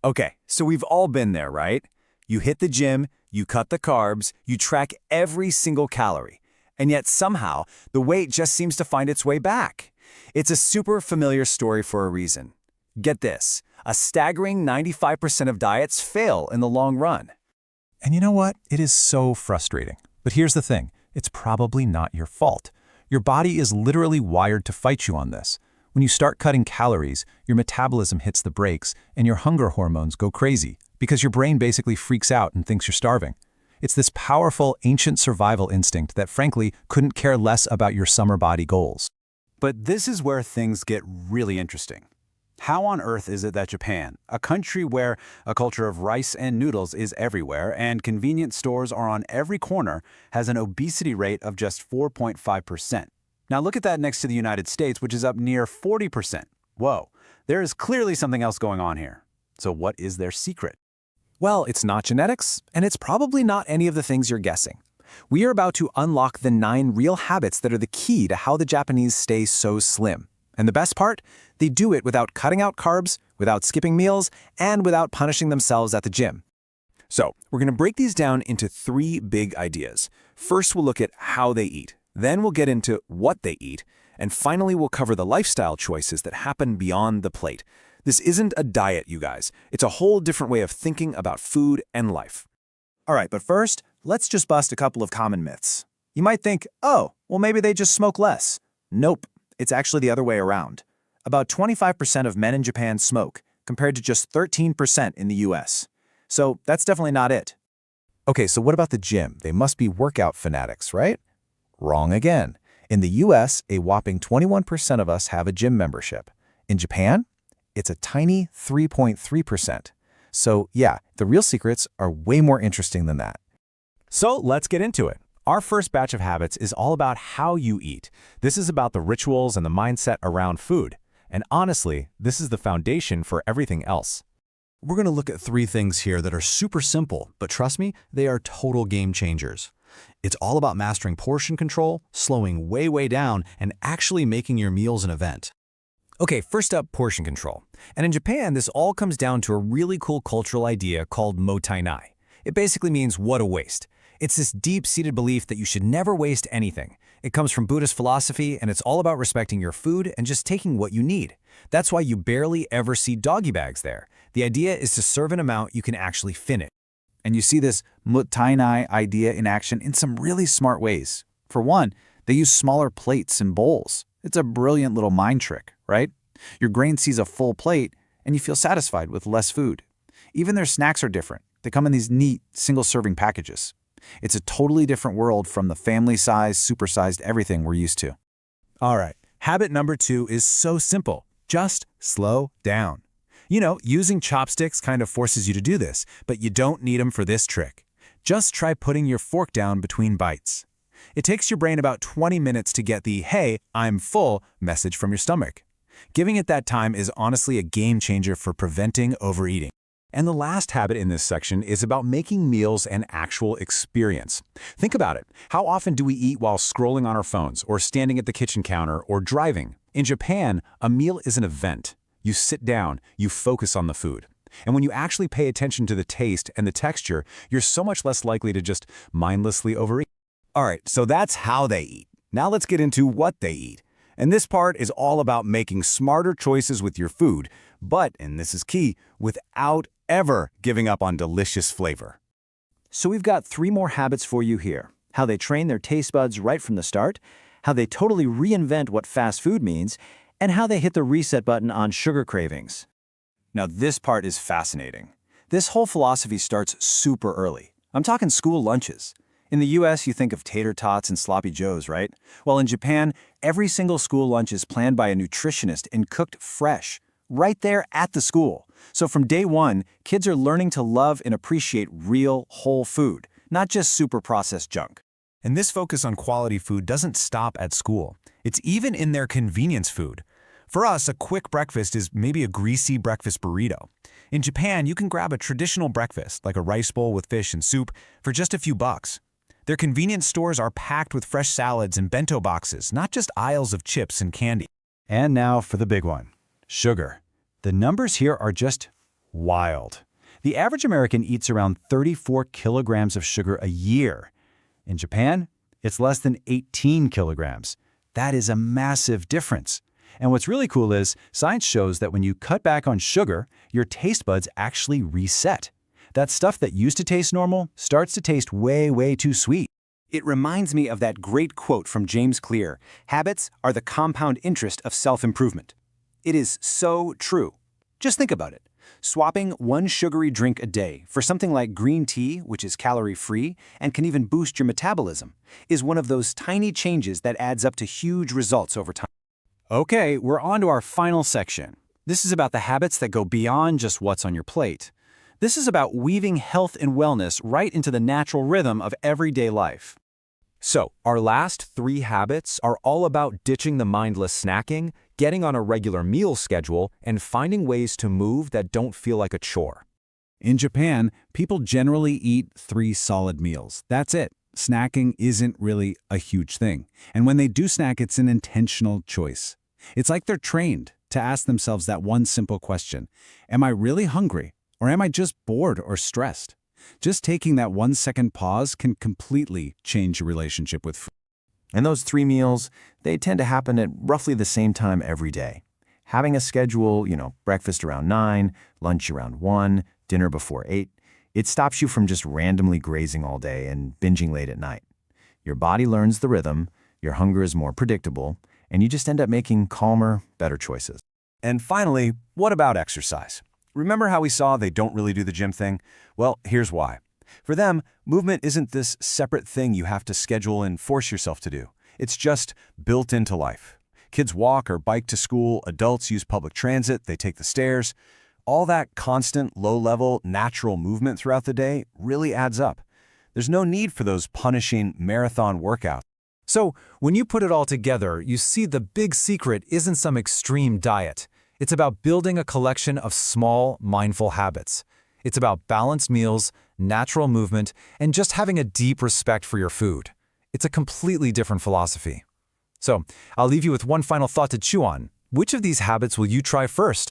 Okay, so we've all been there, right? You hit the gym, you cut the carbs, you track every single calorie, and yet somehow the weight just seems to find its way back. It's a super familiar story for a reason. Get this, a staggering 95% of diets fail in the long run. And you know what? It is so frustrating. But here's the thing, it's probably not your fault. Your body is literally wired to fight you on this. When you start cutting calories, your metabolism hits the brakes and your hunger hormones go crazy because your brain basically freaks out and thinks you're starving. It's this powerful, ancient survival instinct that frankly couldn't care less about your summer body goals. But this is where things get really interesting. How on earth is it that Japan, a country where a culture of rice and noodles is everywhere and convenience stores are on every corner, has an obesity rate of just 4.5%? Now look at that next to the United States, which is up near 40%. Whoa, there is clearly something else going on here. So what is their secret? Well, it's not genetics, and it's probably not any of the things you're guessing. We are about to unlock the 9 real habits that are the key to how the Japanese stay so slim. And the best part? They do it without cutting out carbs, without skipping meals, and without punishing themselves at the gym. So, we're going to break these down into 3 big ideas. First, we'll look at how they eat. Then we'll get into what they eat. And finally, we'll cover the lifestyle choices that happen beyond the plate. This isn't a diet, you guys. It's a whole different way of thinking about food and life. All right, but first, let's just bust a couple of common myths. You might think, oh, well maybe they just smoke less. Nope, it's actually the other way around. About 25% of men in Japan smoke, compared to just 13% in the US. So that's definitely not it. Okay, so what about the gym? They must be workout fanatics, right? Wrong again. In the US, a whopping 21% of us have a gym membership. In Japan, it's a tiny 3.3%. So yeah, the real secrets are way more interesting than that. So let's get into it. Our first batch of habits is all about how you eat. This is about the rituals and the mindset around food. And honestly, this is the foundation for everything else. We're going to look at 3 things here that are super simple, but trust me, they are total game changers. It's all about mastering portion control, slowing way down, and actually making your meals an event. Okay, first up, portion control. And in Japan, this all comes down to a really cool cultural idea called mottainai. It basically means what a waste. It's this deep-seated belief that you should never waste anything. It comes from Buddhist philosophy, and it's all about respecting your food and just taking what you need. That's why you barely ever see doggy bags there. The idea is to serve an amount you can actually finish. And you see this mottainai idea in action in some really smart ways. For one, they use smaller plates and bowls. It's a brilliant little mind trick, right? Your brain sees a full plate, and you feel satisfied with less food. Even their snacks are different. They come in these neat, single-serving packages. It's a totally different world from the family-sized, supersized everything we're used to. All right, habit number 2 is so simple. Just slow down. You know, using chopsticks kind of forces you to do this, but you don't need them for this trick. Just try putting your fork down between bites. It takes your brain about 20 minutes to get the, hey, I'm full message from your stomach. Giving it that time is honestly a game changer for preventing overeating. And the last habit in this section is about making meals an actual experience. Think about it. How often do we eat while scrolling on our phones, or standing at the kitchen counter, or driving? In Japan, a meal is an event. You sit down, you focus on the food. And when you actually pay attention to the taste and the texture, you're so much less likely to just mindlessly overeat. All right, so that's how they eat. Now let's get into what they eat. And this part is all about making smarter choices with your food, but, and this is key, without ever giving up on delicious flavor. So we've got 3 more habits for you here. How they train their taste buds right from the start, how they totally reinvent what fast food means, and how they hit the reset button on sugar cravings. Now this part is fascinating. This whole philosophy starts super early. I'm talking school lunches. In the US, you think of tater tots and sloppy joes, right? Well, in Japan, every single school lunch is planned by a nutritionist and cooked fresh, right there at the school. So from day 1, kids are learning to love and appreciate real, whole food, not just super processed junk. And this focus on quality food doesn't stop at school. It's even in their convenience food. For us, a quick breakfast is maybe a greasy breakfast burrito. In Japan, you can grab a traditional breakfast, like a rice bowl with fish and soup, for just a few bucks. Their convenience stores are packed with fresh salads and bento boxes, not just aisles of chips and candy. And now for the big one, sugar. The numbers here are just wild. The average American eats around 34 kilograms of sugar a year. In Japan, it's less than 18 kilograms. That is a massive difference. And what's really cool is science shows that when you cut back on sugar, your taste buds actually reset. That stuff that used to taste normal starts to taste way, way too sweet. It reminds me of that great quote from James Clear, "Habits are the compound interest of self-improvement." It is so true. Just think about it. Swapping one sugary drink a day for something like green tea, which is calorie-free and can even boost your metabolism, is one of those tiny changes that adds up to huge results over time. Okay, we're on to our final section. This is about the habits that go beyond just what's on your plate. This is about weaving health and wellness right into the natural rhythm of everyday life. So, our last 3 habits are all about ditching the mindless snacking, getting on a regular meal schedule, and finding ways to move that don't feel like a chore. In Japan, people generally eat 3 solid meals. That's it. Snacking isn't really a huge thing. And when they do snack, it's an intentional choice. It's like they're trained to ask themselves that one simple question: am I really hungry, or am I just bored or stressed? Just taking that 1-second pause can completely change your relationship with food. And those 3 meals, they tend to happen at roughly the same time every day. Having a schedule, breakfast around 9, lunch around 1, dinner before 8, it stops you from just randomly grazing all day and binging late at night. Your body learns the rhythm, your hunger is more predictable, and you just end up making calmer, better choices. And finally, what about exercise? Remember how we saw they don't really do the gym thing? Well, here's why. For them, movement isn't this separate thing you have to schedule and force yourself to do. It's just built into life. Kids walk or bike to school, adults use public transit, they take the stairs. All that constant, low-level, natural movement throughout the day really adds up. There's no need for those punishing marathon workouts. So, when you put it all together, you see the big secret isn't some extreme diet. It's about building a collection of small, mindful habits. It's about balanced meals, natural movement, and just having a deep respect for your food. It's a completely different philosophy. So, I'll leave you with one final thought to chew on. Which of these habits will you try first?